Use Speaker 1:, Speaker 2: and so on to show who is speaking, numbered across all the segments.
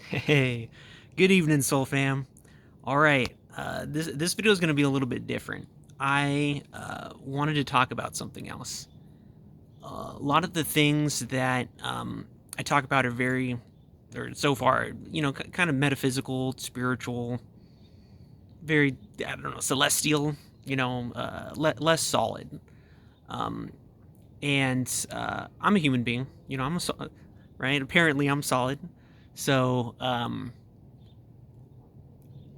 Speaker 1: Hey, good evening, Soul Fam. All right, this video is going to be a little bit different. I wanted to talk about something else. A lot of the things that I talk about are or so far, kind of metaphysical, spiritual, very, I don't know, celestial, less solid. Um, and I'm a human being. Right? Apparently, I'm solid. So,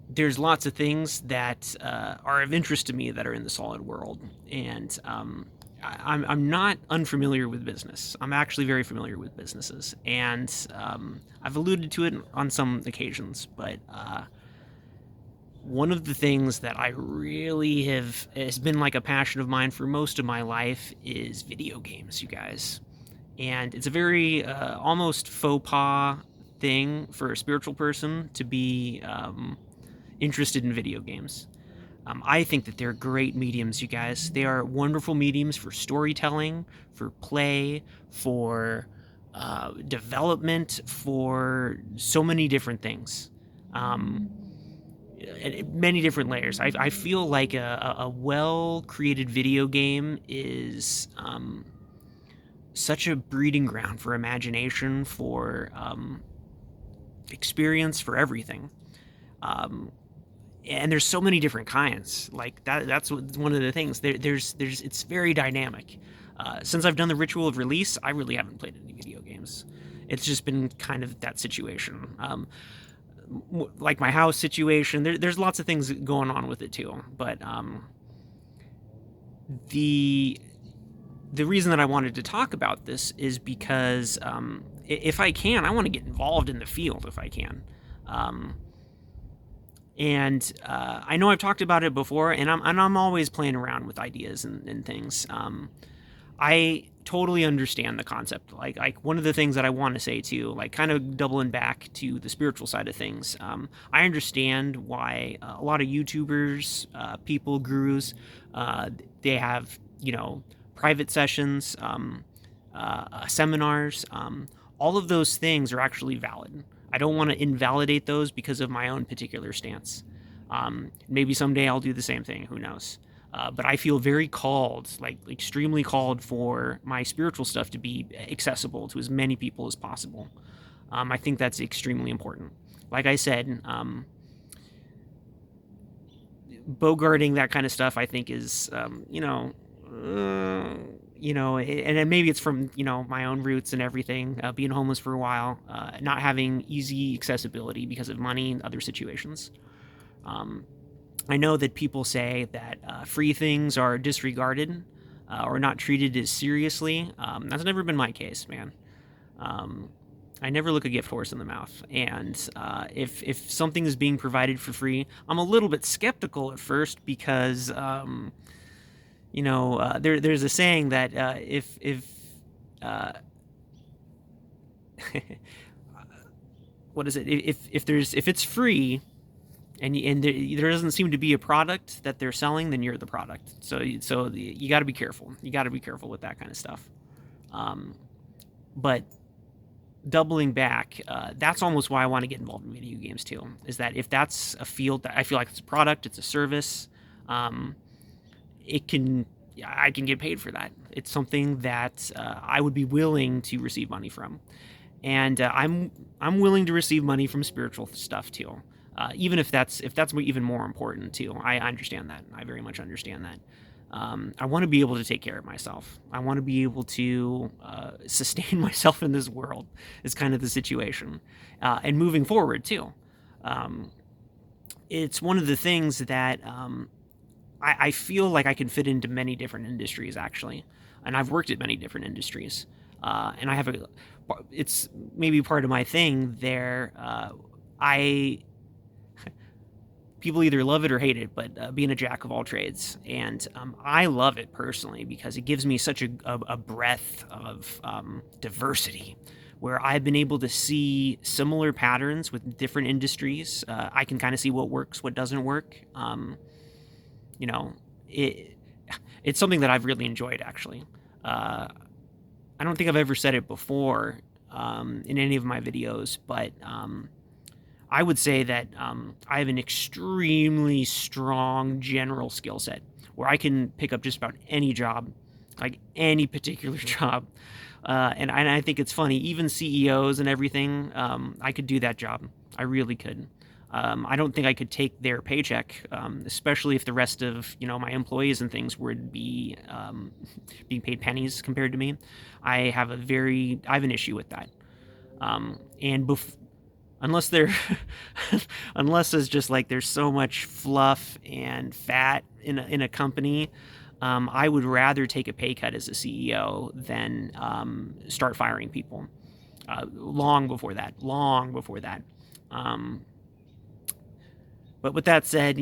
Speaker 1: there's lots of things that are of interest to me that are in the solid world, and I'm not unfamiliar with business. I'm actually very familiar with businesses, and I've alluded to it on some occasions. But one of the things that I really have has been like a passion of mine for most of my life is video games, you guys. And it's a very almost faux pas thing for a spiritual person to be interested in video games. I think that they're great mediums, you guys. They are wonderful mediums for storytelling, for play, for development, for so many different things. Um, Many different layers. I feel like a well created video game is such a breeding ground for imagination, for experience, for everything. Um, and there's so many different kinds. Like that's one of the things. There's it's very dynamic. Since I've done the ritual of release, I really haven't played any video games. It's just been kind of that situation. Like my house situation, there's lots of things going on with it too. But the the reason that I wanted to talk about this is because if I can, I want to get involved in the field if I can. Um, and I know I've talked about it before, and I'm always playing around with ideas and things. I totally understand the concept. Like one of the things that I want to say too, like kind of doubling back to the spiritual side of things. I understand why a lot of YouTubers, people, gurus, they have private sessions, seminars. All of those things are actually valid. I don't want to invalidate those because of my own particular stance. Maybe someday I'll do the same thing. Who knows? But I feel very called, like extremely called, for my spiritual stuff to be accessible to as many people as possible. I think that's extremely important. Like I said, bogarting that kind of stuff, I think, is, and maybe it's from my own roots and everything, being homeless for a while, not having easy accessibility because of money and other situations. Um, I know that people say that free things are disregarded or not treated as seriously. That's never been my case, man. Um, I never look a gift horse in the mouth, and if something is being provided for free, I'm a little bit skeptical at first because there's a saying that if uh, what is it? If it's free and there doesn't seem to be a product that they're selling, then you're the product. So you got to be careful. You got to be careful with that kind of stuff. Um, but doubling back, that's almost why I want to get involved in video games too. Is that if that's a field that I feel like it's a product, it's a service, um, it can I can get paid for that. It's something that I would be willing to receive money from, and I'm willing to receive money from spiritual stuff too. Even if that's even more important too. I understand that. I very much understand that. I want to be able to take care of myself. I want to be able to sustain myself in this world. Is kind of the situation, and moving forward too. Um, it's one of the things that I feel like I can fit into many different industries actually, and I've worked at many different industries, and I have a. It's maybe part of my thing there. I People either love it or hate it, but being a jack of all trades, and I love it personally because it gives me such a breadth of diversity, where I've been able to see similar patterns with different industries. I can kind of see what works, what doesn't work. You know, it it's something that I've really enjoyed actually. Uh, I don't think I've ever said it before in any of my videos, but I would say that I have an extremely strong general skill set where I can pick up just about any job, like any particular job. And I think it's funny, even CEOs and everything, I could do that job. I really could. I don't think I could take their paycheck, especially if the rest of my employees and things would be being paid pennies compared to me. I have an issue with that. And unless they're unless it's just like there's so much fluff and fat in a company, I would rather take a pay cut as a CEO than start firing people. Long before that. Um, but with that said,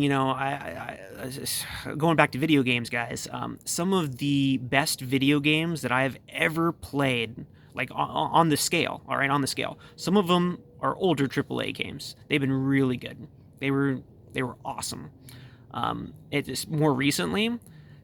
Speaker 1: going back to video games, guys, some of the best video games that I've ever played, like on the scale, all right, on the scale. Some of them are older AAA games. They've been really good. They were awesome. It's more recently,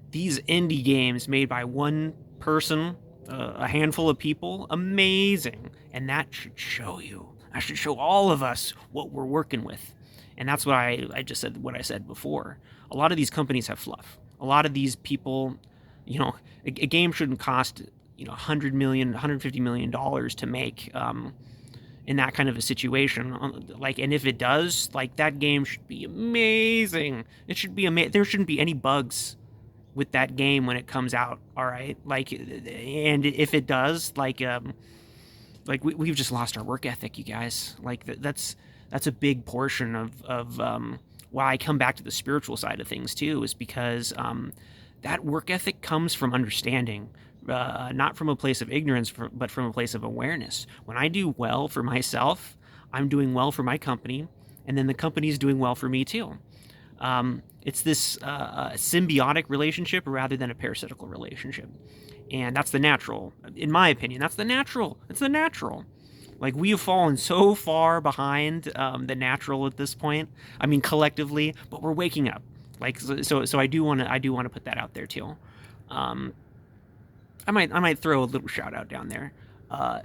Speaker 1: these indie games made by one person, a handful of people, amazing, and that should show you. That should show all of us what we're working with. And that's what I just said, what I said before. A lot of these companies have fluff. A lot of these people, a game shouldn't cost, $100 million, $150 million to make in that kind of a situation. And if it does, that game should be amazing. It should be amazing. There shouldn't be any bugs with that game when it comes out. All right. And if it does, we've just lost our work ethic, you guys. That's a big portion of why I come back to the spiritual side of things too, is because that work ethic comes from understanding, not from a place of ignorance, but from a place of awareness. When I do well for myself, I'm doing well for my company, and then the company's doing well for me too. It's this symbiotic relationship rather than a parasitical relationship. And that's the natural. In my opinion, that's the natural. It's the natural. We have fallen so far behind the natural at this point. I mean, collectively, but we're waking up. So I do want to put that out there too. I might throw a little shout out down there.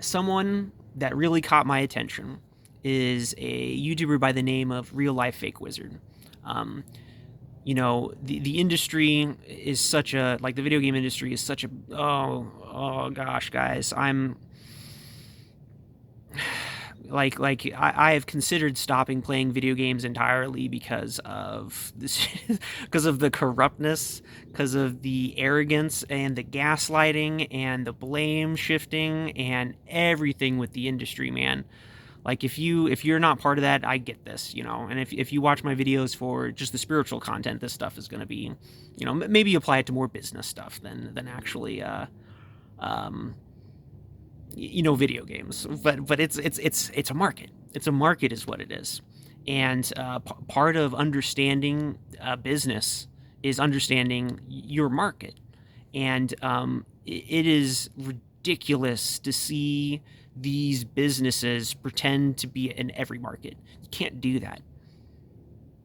Speaker 1: Someone that really caught my attention is a YouTuber by the name of Real Life Fake Wizard. The industry is such a, the video game industry is such a, oh gosh, guys, I have considered stopping playing video games entirely because of this, because of the corruptness, because of the arrogance and the gaslighting and the blame shifting and everything with the industry, man. If you're not part of that, I get this, and if you watch my videos for just the spiritual content, this stuff is going to be, maybe apply it to more business stuff than actually, video games. But it's a market. It's a market is what it is. And part of understanding business is understanding your market. And it is ridiculous to see these businesses pretend to be in every market. You can't do that.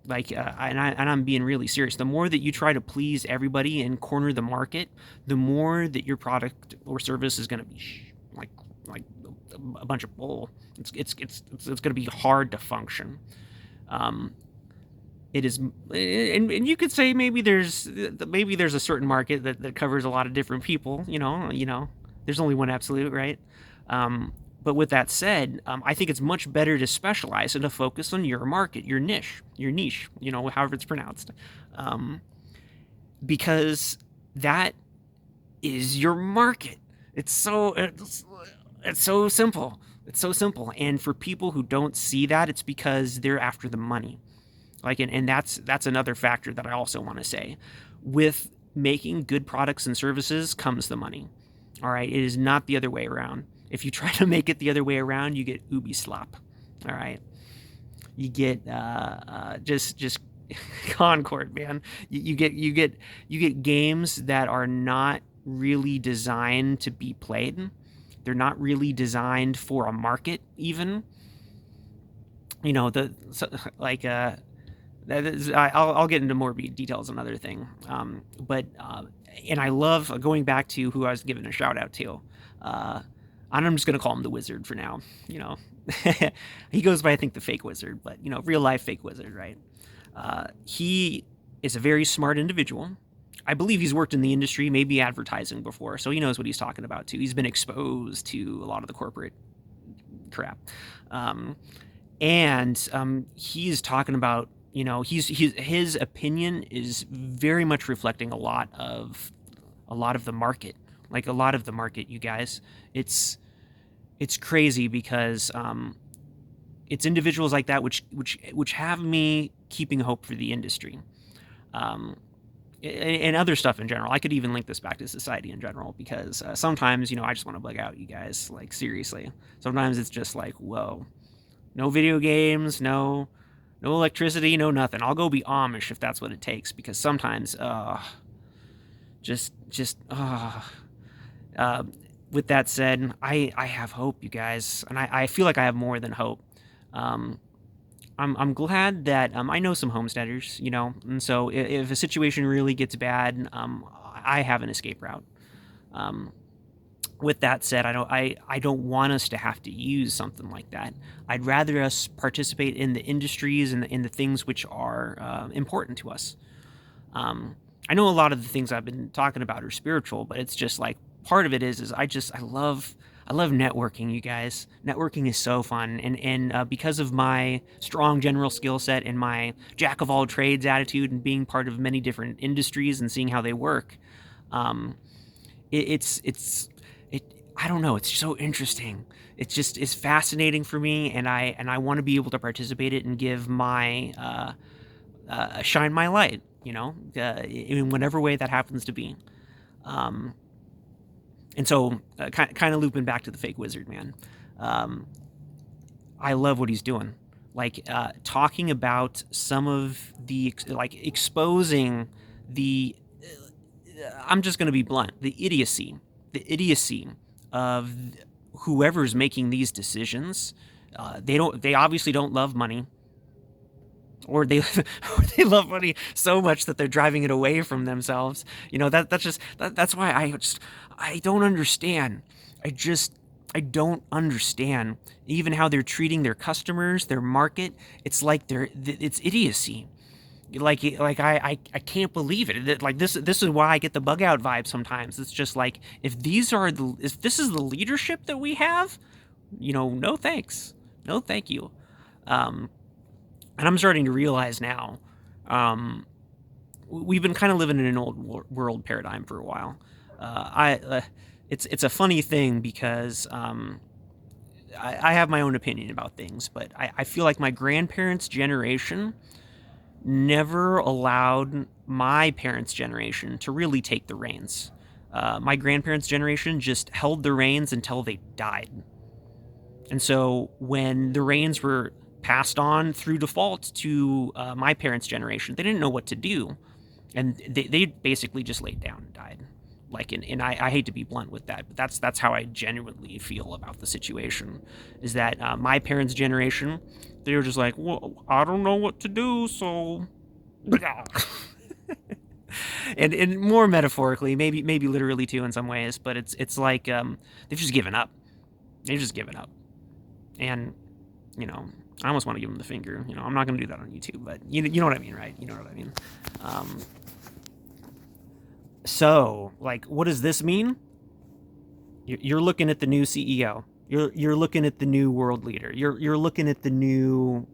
Speaker 1: And I'm being really serious. The more that you try to please everybody and corner the market, the more that your product or service is going to be like a bunch of bull. It's going to be hard to function. It is, and you could say maybe there's a certain market that covers a lot of different people. There's only one absolute, right? But with that said, I think it's much better to specialize and to focus on your market, your niche, however it's pronounced, because that is your market. It's so simple. It's so simple. And for people who don't see that, it's because they're after the money. And that's another factor that I also want to say. With making good products and services comes the money. All right. It is not the other way around. If you try to make it the other way around, you get Ubi slop. All right. You get just Concord, man. You get games that are not really designed to be played. They're not really designed for a market, even. I'll get into more details another thing. And I love going back to who I was giving a shout out to. And I'm just going to call him the Wizard for now, He goes by, I think, the fake wizard, but real life fake wizard, right? He is a very smart individual. I believe he's worked in the industry, maybe advertising before, so he knows what he's talking about too. He's been exposed to a lot of the corporate crap, um, and he's talking about, his opinion is very much reflecting a lot of the market, like a lot of the market, you guys. It's crazy because it's individuals like that which have me keeping hope for the industry. Um, and other stuff in general. I could even link this back to society in general because sometimes, I just want to bug out, you guys. Like, seriously. Sometimes it's just like, whoa, no video games, no electricity, no nothing. I'll go be Amish if that's what it takes, because sometimes, just uh, with that said, I have hope, you guys, and I feel like I have more than hope. Um, I'm glad that I know some homesteaders, and so if a situation really gets bad, I have an escape route. Um, with that said, I don't want us to have to use something like that. I'd rather us participate in the industries and in the things which are important to us. Um, I know a lot of the things I've been talking about are spiritual, but it's just like part of it is I love networking, you guys. Networking is so fun, and because of my strong general skill set and my jack of all trades attitude and being part of many different industries and seeing how they work, um, it I don't know. It's so interesting. It's fascinating for me, and I want to be able to participate in it and give my shine my light. In whatever way that happens to be. Um, and so, kind of looping back to the fake wizard, man. Um, I love what he's doing. Like, talking about some of the, like, exposing the, I'm just going to be blunt, the idiocy of whoever's making these decisions. They obviously don't love money, or they or they love money so much that they're driving it away from themselves. That's why I don't understand. I don't understand even how they're treating their customers, their market. It's like it's idiocy. I can't believe it. Like, this is why I get the bug out vibe sometimes. It's just like, if this is the leadership that we have, no thanks, no thank you. Um, and I'm starting to realize now, um, we've been kind of living in an old world paradigm for a while. I It's a funny thing because I have my own opinion about things, but I feel like my grandparents' generation never allowed my parents' generation to really take the reins. My grandparents' generation just held the reins until they died. And so when the reins were passed on through default to my parents' generation, they didn't know what to do. And they basically just laid down and died. Like, and I hate to be blunt with that, but that's how I genuinely feel about the situation. Is that my parents' generation, they were just like, well, I don't know what to do, so and more metaphorically, maybe literally too in some ways, but it's like they've just given up. They've just given up, and you know I almost want to give them the finger. I'm not going to do that on YouTube, but you know what I mean, right? You know what I mean. Um, so, like, what does this mean? You're looking at the new CEO. You're looking at the new world leader. You're looking at the new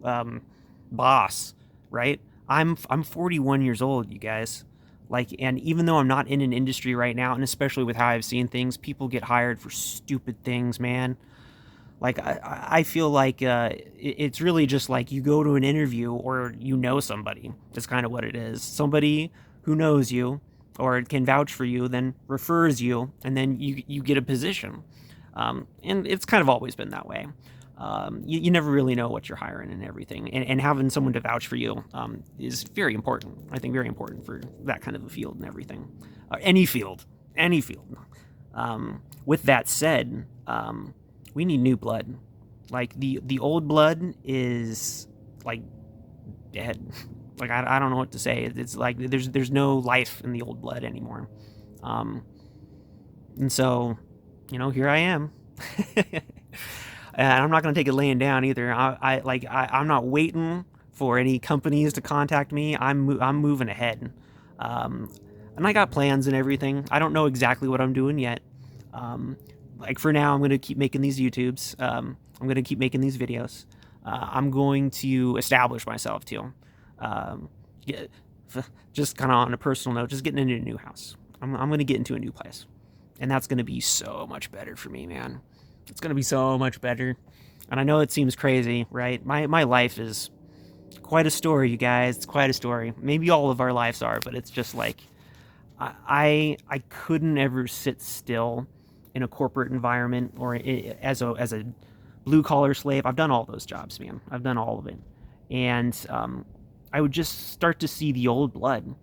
Speaker 1: boss, right? I'm 41 years old, you guys. Like, and even though I'm not in an industry right now, and especially with how I've seen things, people get hired for stupid things, man. Like, I feel like it's really just like you go to an interview, or somebody. That's kind of what it is. Somebody who knows you or can vouch for you, then refers you, and then you get a position. And it's kind of always been that way. You never really know what you're hiring and everything. And having someone to vouch for you is very important. I think very important for that kind of a field and everything. Any field. Any field. With that said, we need new blood. Like, the old blood is, like, dead. Like, I don't know what to say. It's like there's no life in the old blood anymore. And so, here I am. And I'm not going to take it laying down either. I'm not waiting for any companies to contact me. I'm moving ahead. Um, and I got plans and everything. I don't know exactly what I'm doing yet. Um, like for now, I'm going to keep making these YouTubes. I'm going to keep making these videos. I'm going to establish myself too. Um, get, just kind of on a personal note, just getting into a new house. I'm going to get into a new place. And that's going to be so much better for me, man. It's going to be so much better. And I know it seems crazy, right? My life is quite a story, you guys. It's quite a story. Maybe all of our lives are, but it's just like I couldn't ever sit still in a corporate environment or as a blue collar slave. I've done all those jobs, man. I've done all of it, and I would just start to see the old blood,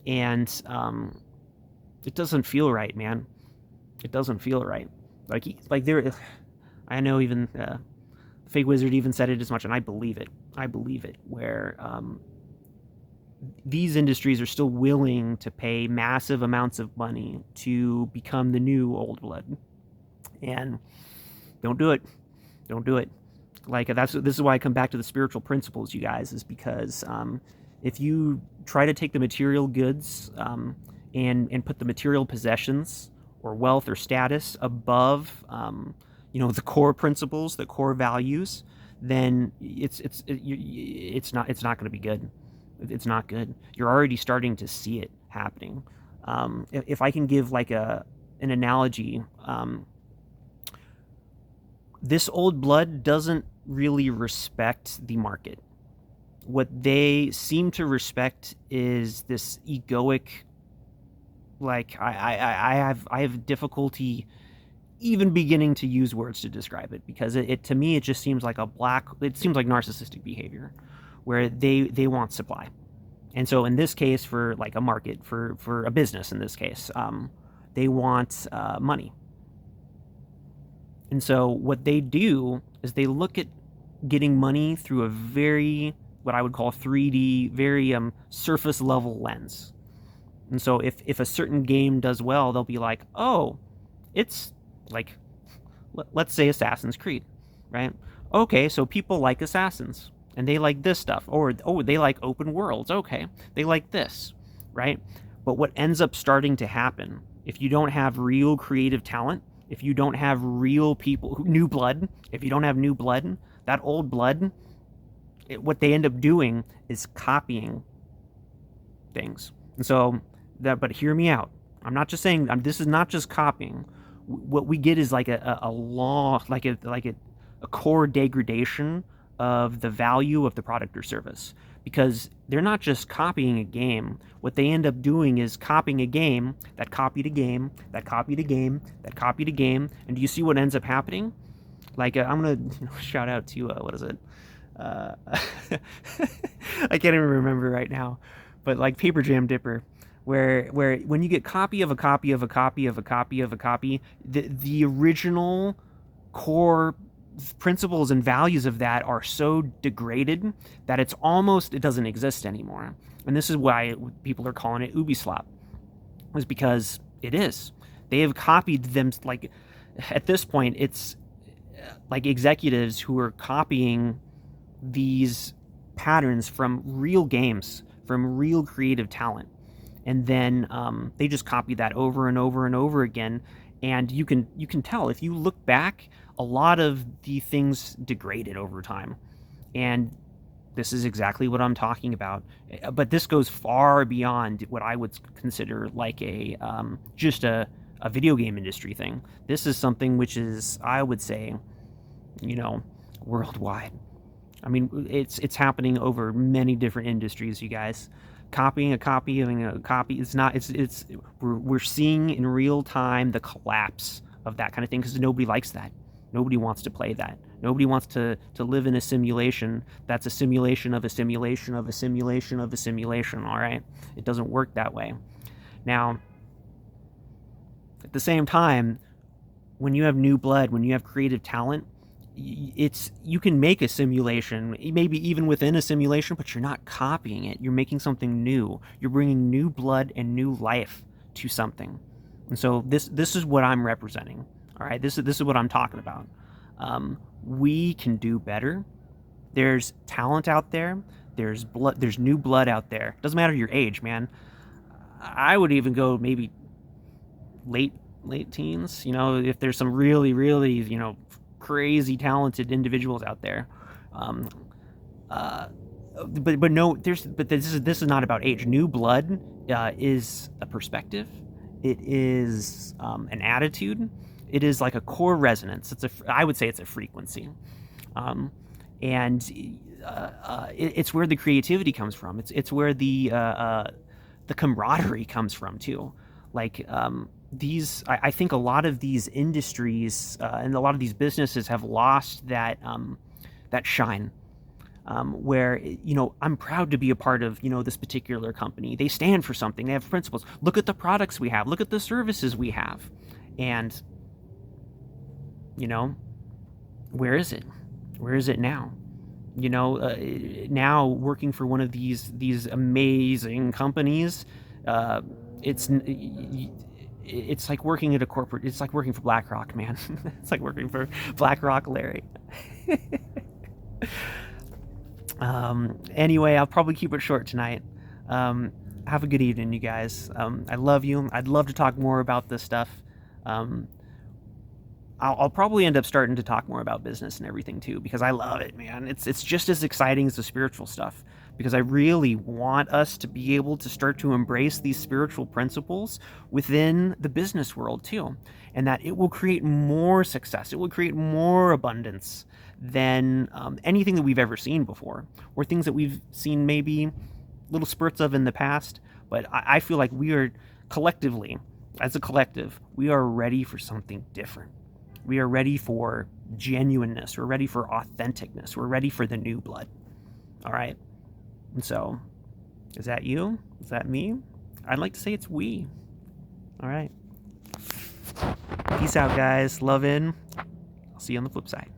Speaker 1: and it doesn't feel right, man. It doesn't feel right. Like there, I know even Fake Wizard even said it as much, and I believe it. I believe it. Where these industries are still willing to pay massive amounts of money to become the new old blood, and don't do it. Don't do it. Like this is why I come back to the spiritual principles, you guys, is because if you try to take the material goods and put the material possessions or wealth or status above the core principles, the core values, then it's not going to be good. It's not good. You're already starting to see it happening. If I can give like an analogy, this old blood doesn't really respect the market. What they seem to respect is this egoic. Like I have difficulty even beginning to use words to describe it, because it to me it just seems like it seems like narcissistic behavior, where they want supply. And so in this case, for like a market, for a business in this case, they want money. And so what they do is they look at getting money through a very, what I would call 3D, very surface level lens. And so if a certain game does well, they'll be like, oh, it's like, let's say Assassin's Creed, right? Okay, so people like Assassins, and they like this stuff. Or, oh, they like open worlds. Okay, they like this, right? But what ends up starting to happen, if you don't have real creative talent, if you don't have real people, new blood, if you don't have new blood, that old blood, what they end up doing is copying things. And so, but hear me out. I'm not just saying, this is not just copying. What we get is like a law, like a core degradation of the value of the product or service, because they're not just copying a game. What they end up doing is copying a game that copied a game that copied a game that copied a game. And do you see what ends up happening? Like I'm gonna shout out to what is it? I can't even remember right now, but like Paper Jam Dipper, where when you get copy of a copy of a copy of a copy of a copy, the original core principles and values of that are so degraded that it doesn't exist anymore. And this is why people are calling it Ubislop, is because it is. They have copied them. Like at this point, it's like executives who are copying these patterns from real games, from real creative talent, and then they just copy that over and over and over again. And you can tell, if you look back, a lot of the things degraded over time. And this is exactly what I'm talking about. But this goes far beyond what I would consider like just a video game industry thing. This is something which is, I would say, worldwide. I mean, it's happening over many different industries, you guys. Copying a copy of a copy is not. We're seeing in real time the collapse of that kind of thing, because nobody likes that. Nobody wants to play that. Nobody wants to live in a simulation that's a simulation of a simulation of a simulation of a simulation. All right, it doesn't work that way. Now, at the same time, when you have new blood, when you have creative talent, you can make a simulation, maybe even within a simulation, but you're not copying it. You're making something new. You're bringing new blood and new life to something. And so this is what I'm representing. All right, this is what I'm talking about. We can do better. There's talent out there. There's blood. There's new blood out there. Doesn't matter your age, man. I would even go maybe late late teens. If there's some really really crazy talented individuals out there. Um, uh, but no, this is not about age. New blood is a perspective. It is an attitude. It is like a core resonance. I would say it's a frequency, and it's where the creativity comes from. It's where the camaraderie comes from too. Like I think a lot of these industries and a lot of these businesses have lost that shine. Where I'm proud to be a part of this particular company. They stand for something. They have principles. Look at the products we have. Look at the services we have. And where is it? Where is it now? Now working for one of these amazing companies, it's like working at a corporate. It's like working for BlackRock, man. It's like working for BlackRock, Larry. Anyway, I'll probably keep it short tonight. Have a good evening, you guys. I love you. I'd love to talk more about this stuff. I'll probably end up starting to talk more about business and everything too, because I love it, man. It's just as exciting as the spiritual stuff, because I really want us to be able to start to embrace these spiritual principles within the business world too, and that it will create more success. It will create more abundance than anything that we've ever seen before, or things that we've seen maybe little spurts of in the past. But I feel like we are collectively, as a collective, we are ready for something different. We are ready for genuineness. We're ready for authenticness. We're ready for the new blood. All right. And so, is that you? Is that me? I'd like to say it's we. All right. Peace out, guys. Love in. I'll see you on the flip side.